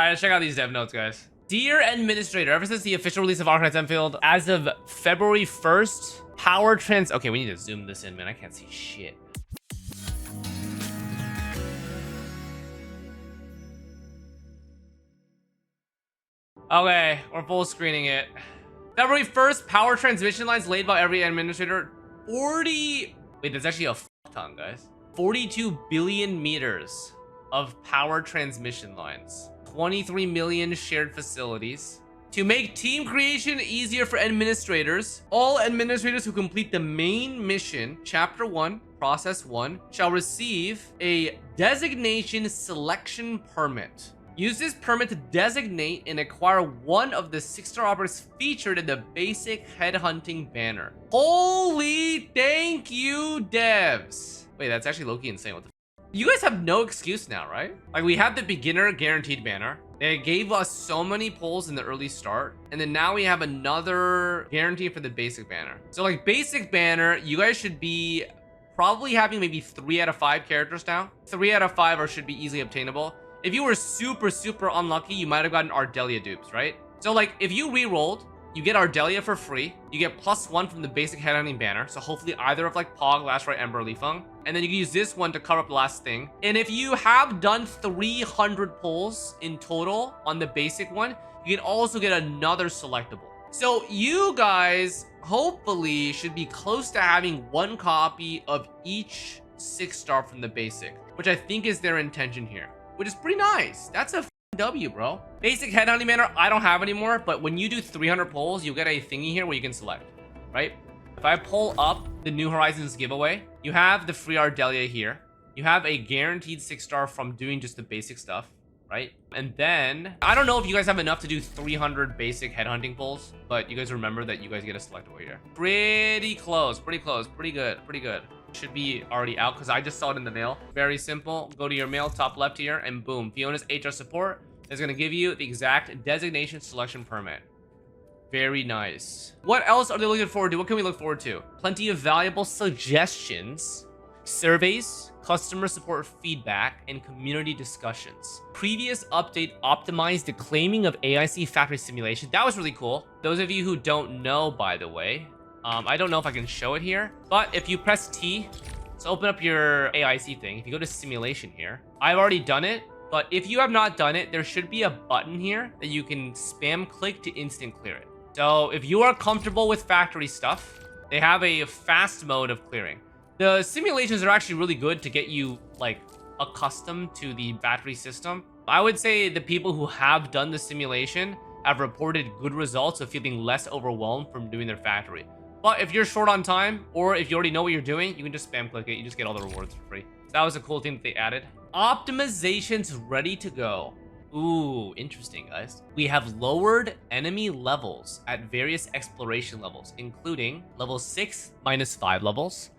right, let's check out these dev notes, guys. Dear Administrator, ever since the official release of Arknights Endfield, as of February 1st, power trans... Okay, we need to zoom this in, man. I can't see shit. Okay, we're full screening it. February 1st, power transmission lines laid by every administrator. 40... Wait, that's actually a fuck ton, guys. 42 billion meters of power transmission lines. 23 million shared facilities. To make team creation easier for administrators, all administrators who complete the main mission, Chapter 1, Process 1, shall receive a designation selection permit. Use this permit to designate and acquire one of the 6-star operators featured in the basic headhunting banner. Holy thank you, devs. Wait, that's actually low-key insane. What the f? You guys have no excuse now, right? Like, we have the beginner guaranteed banner. They gave us so many pulls in the early start. And then now we have another guarantee for the basic banner. So, like, basic banner, you guys should be probably having maybe 3 out of 5 characters now. 3 out of 5 are should be easily obtainable. If you were super unlucky, you might have gotten Ardelia dupes, right? So, like, if you re-rolled, you get Ardelia for free. You get +1 from the basic headhunting banner. So hopefully either of like Pog, Last Right, Ember, Li Feng. And then you can use this one to cover up the last thing. And if you have done 300 pulls in total on the basic one, you can also get another selectable. So you guys hopefully should be close to having 1 copy of each 6-star from the basic, which I think is their intention here, which is pretty nice. That's a W, bro. Basic headhunting banner, I don't have anymore, but when you do 300 pulls, you get a thingy here where you can select, right? If I pull up the New Horizons giveaway, you have the free Ardelia here. You have a guaranteed 6-star from doing just the basic stuff, right? And then, I don't know if you guys have enough to do 300 basic headhunting pulls, but you guys remember that you guys get a selectable here. Pretty close, pretty good. Should be already out because I just saw it in the mail. Very simple. Go to your mail, top left here, and boom. Fiona's HR support is going to give you the exact designation selection permit. Very nice. What else are they looking forward to? What can we look forward to? Plenty of valuable suggestions, surveys, customer support feedback, and community discussions. Previous update optimized the claiming of AIC factory simulation. That was really cool. Those of you who don't know, by the way, I don't know if I can show it here, but if you press T to open up your AIC thing, if you go to simulation here, I've already done it, but if you have not done it, there should be a button here that you can spam click to instant clear it. So if you are comfortable with factory stuff, they have a fast mode of clearing. The simulations are actually really good to get you like accustomed to the factory system. I would say the people who have done the simulation have reported good results of feeling less overwhelmed from doing their factory. But if you're short on time, or if you already know what you're doing, you can just spam click it. You just get all the rewards for free. So that was a cool thing that they added. Optimizations ready to go. Ooh, interesting, guys. We have lowered enemy levels at various exploration levels, including level 6 -5 levels.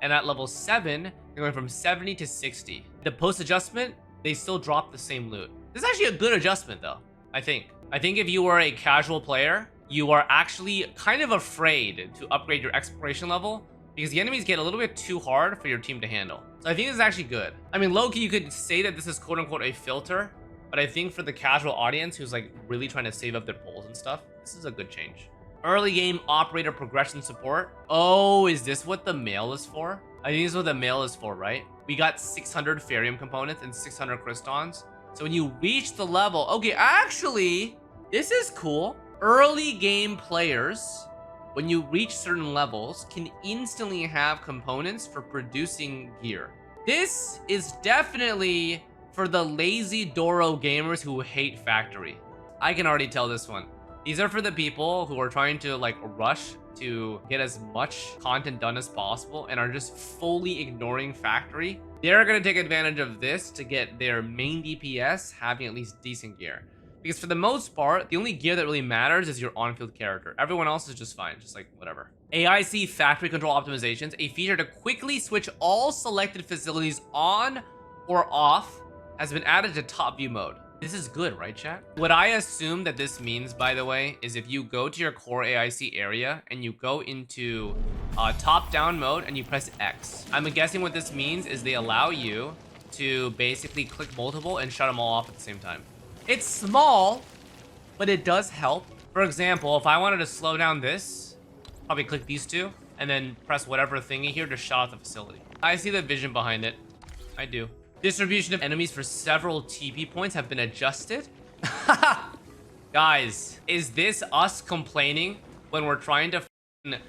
And at level 7, they're going from 70 to 60. The post-adjustment, they still drop the same loot. This is actually a good adjustment, though, I think. I think if you are a casual player, you are actually kind of afraid to upgrade your exploration level because the enemies get a little bit too hard for your team to handle. So I think this is actually good. I mean, low-key, you could say that this is quote-unquote a filter, but I think for the casual audience who's like really trying to save up their pulls and stuff, this is a good change. Early game operator progression support. Oh, is this what the mail is for? I think this is what the mail is for, right? We got 600 Ferium components and 600 Crystons. So when you reach the level, okay, actually, this is cool. Early game players, when you reach certain levels, can instantly have components for producing gear. This is definitely for the lazy Doro gamers who hate factory. I can already tell this one. These are for the people who are trying to like rush to get as much content done as possible and are just fully ignoring factory. They're going to take advantage of this to get their main DPS having at least decent gear. Because for the most part, the only gear that really matters is your on-field character. Everyone else is just fine, just like whatever. AIC factory control optimizations, a feature to quickly switch all selected facilities on or off, has been added to top view mode. This is good, right, chat? What I assume that this means, by the way, is if you go to your core AIC area and you go into top-down mode and you press X. I'm guessing what this means is they allow you to basically click multiple and shut them all off at the same time. It's small, but it does help. For example, if I wanted to slow down this, probably click these two and then press whatever thingy here to shut off the facility. I see the vision behind it. I do. Distribution of enemies for several TP points have been adjusted. Guys, is this us complaining when we're trying to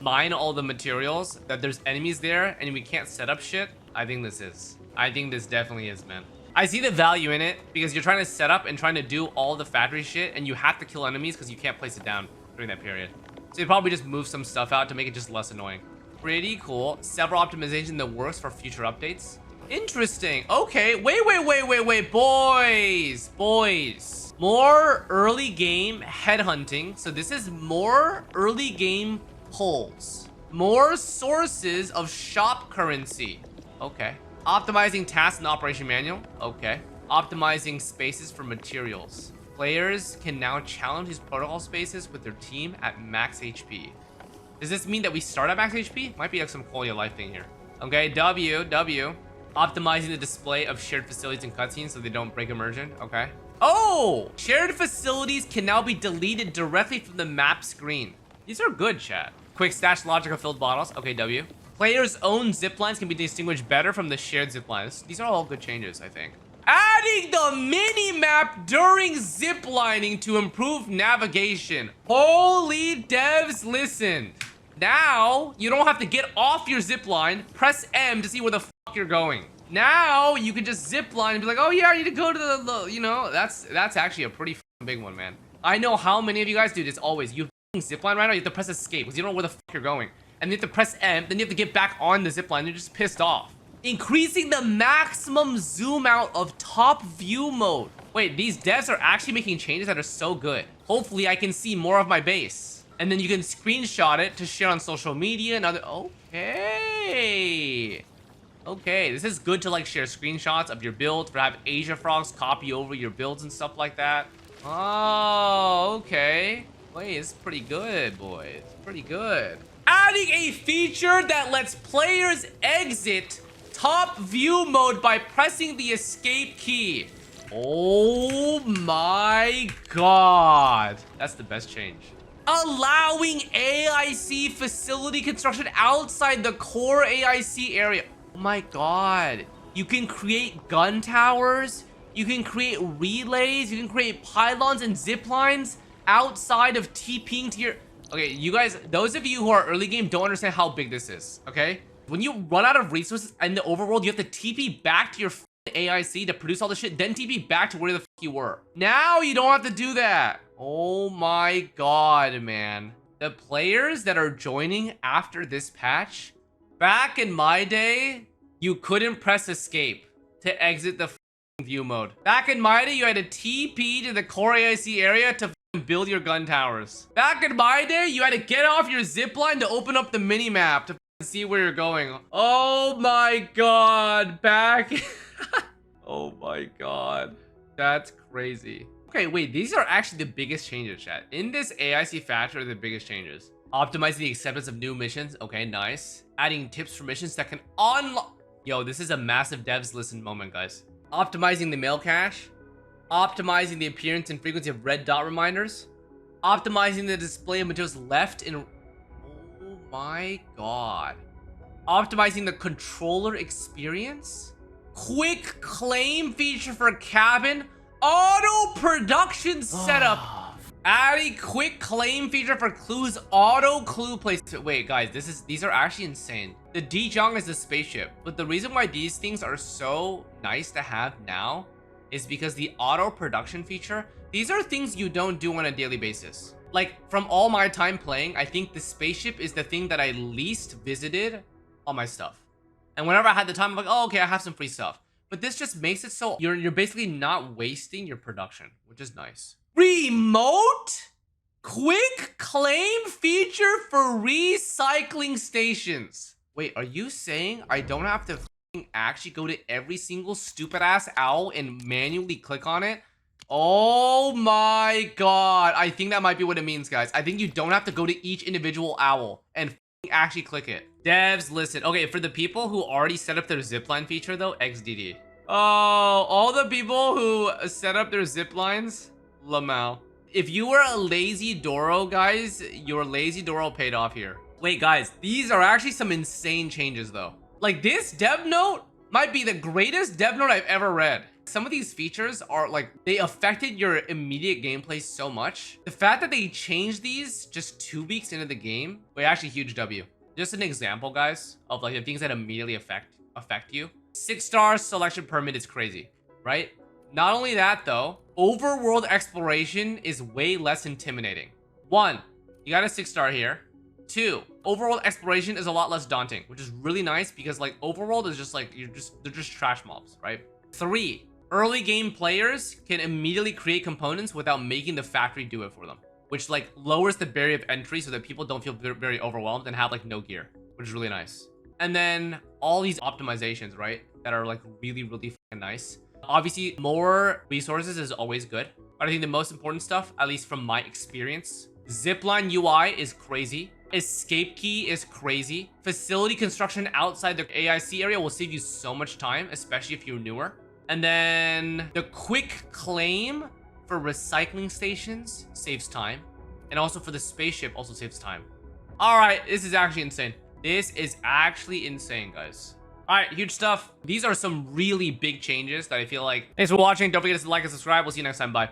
mine all the materials that there's enemies there and we can't set up shit? I think this is. I think this definitely is, man. I see the value in it because you're trying to set up and trying to do all the factory shit and you have to kill enemies because you can't place it down during that period. So you probably just move some stuff out to make it just less annoying. Pretty cool. Several optimization in the works for future updates. Interesting. Okay. Wait. Boys. More early game headhunting. So this is more early game pulls. More sources of shop currency. Okay. Optimizing tasks in the operation manual. Okay. Optimizing spaces for materials. Players can now challenge these protocol spaces with their team at max HP. Does this mean that we start at max HP? Might be like some quality of life thing here. Okay, W. Optimizing the display of shared facilities and cutscenes so they don't break immersion. Okay. Oh! Shared facilities can now be deleted directly from the map screen. These are good, chat. Quick stash logic of filled bottles. Okay, W. Players' own ziplines can be distinguished better from the shared ziplines. These are all good changes, I think. Adding the mini-map during ziplining to improve navigation. Holy devs, listen. Now, you don't have to get off your zipline, press M to see where the fuck you're going. Now, you can just zipline and be like, oh yeah, I need to go to the you know, that's actually a pretty big one, man. I know how many of you guys do this always. You zipline right now, you have to press escape because you don't know where the fuck you're going. And you have to press M, then you have to get back on the zipline. You're just pissed off. Increasing the maximum zoom out of top view mode. Wait, these devs are actually making changes that are so good. Hopefully I can see more of my base. And then you can screenshot it to share on social media and other. Okay, this is good to like share screenshots of your builds, for have Asia Frogs copy over your builds and stuff like that. Oh, okay. Wait, it's pretty good, boys. Pretty good. Adding a feature that lets players exit top view mode by pressing the escape key. Oh my god. That's the best change. Allowing AIC facility construction outside the core AIC area. Oh my god. You can create gun towers. You can create relays. You can create pylons and zip lines outside of TPing to your... Okay, you guys, those of you who are early game don't understand how big this is, okay? When you run out of resources in the overworld, you have to TP back to your AIC to produce all the shit, then TP back to where the fuck you were. Now you don't have to do that. Oh my god, man. The players that are joining after this patch, back in my day, you couldn't press escape to exit the view mode. Back in my day, you had to TP to the core AIC area to build your gun towers. Back in my day, you had to get off your zipline to open up the mini-map to see where you're going. Oh my god, back. Oh my god. That's crazy. Okay, wait, these are actually the biggest changes, chat. In this AIC factor are the biggest changes. Optimizing the acceptance of new missions. Okay, nice. Adding tips for missions that can unlock. Yo, this is a massive devs listen moment, guys. Optimizing the mail cache. Optimizing the appearance and frequency of red dot reminders. Optimizing the display of materials left in... Oh my god. Optimizing the controller experience. Quick claim feature for cabin. Auto production setup. Adding quick claim feature for clues. Auto clue placement. Wait, guys, these are actually insane. The Dijong is a spaceship, but the reason why these things are so nice to have now is because the auto production feature, these are things you don't do on a daily basis. Like, from all my time playing, I think the spaceship is the thing that I least visited on my stuff. And whenever I had the time, I'm like, oh, okay, I have some free stuff. But this just makes it so you're basically not wasting your production, which is nice. Remote quick claim feature for recycling stations. Wait, are you saying I don't have to actually go to every single stupid ass owl and manually click on it? Oh my god. I think that might be what it means, guys. I think you don't have to go to each individual owl and actually click it. Devs, listen. Okay, for the people who already set up their zipline feature though, XDD. Oh, all the people who set up their zip lines, Lamau. If you were a lazy Doro, guys, your lazy Doro paid off here. Wait, guys, these are actually some insane changes, though. Like, this dev note might be the greatest dev note I've ever read. Some of these features are like, they affected your immediate gameplay so much. The fact that they changed these just 2 weeks into the game, wait, actually huge W. Just an example, guys, of like the things that immediately affect you. 6-star selection permit is crazy, right? Not only that though, overworld exploration is way less intimidating. 1, you got a 6-star here. 2, overworld exploration is a lot less daunting, which is really nice because like overworld is just like, they're just trash mobs, right? 3, early game players can immediately create components without making the factory do it for them, which like lowers the barrier of entry so that people don't feel very overwhelmed and have like no gear, which is really nice. And then all these optimizations, right, that are like really fucking nice. Obviously, more resources is always good, but I think the most important stuff, at least from my experience, zipline UI is crazy. Escape key is crazy. Facility construction outside the AIC area will save you so much time, especially if you're newer. And then the quick claim for recycling stations saves time. And also for the spaceship also saves time. All right, this is actually insane. This is actually insane, guys. All right, huge stuff. These are some really big changes that I feel like. Thanks for watching. Don't forget to like and subscribe. We'll see you next time. Bye.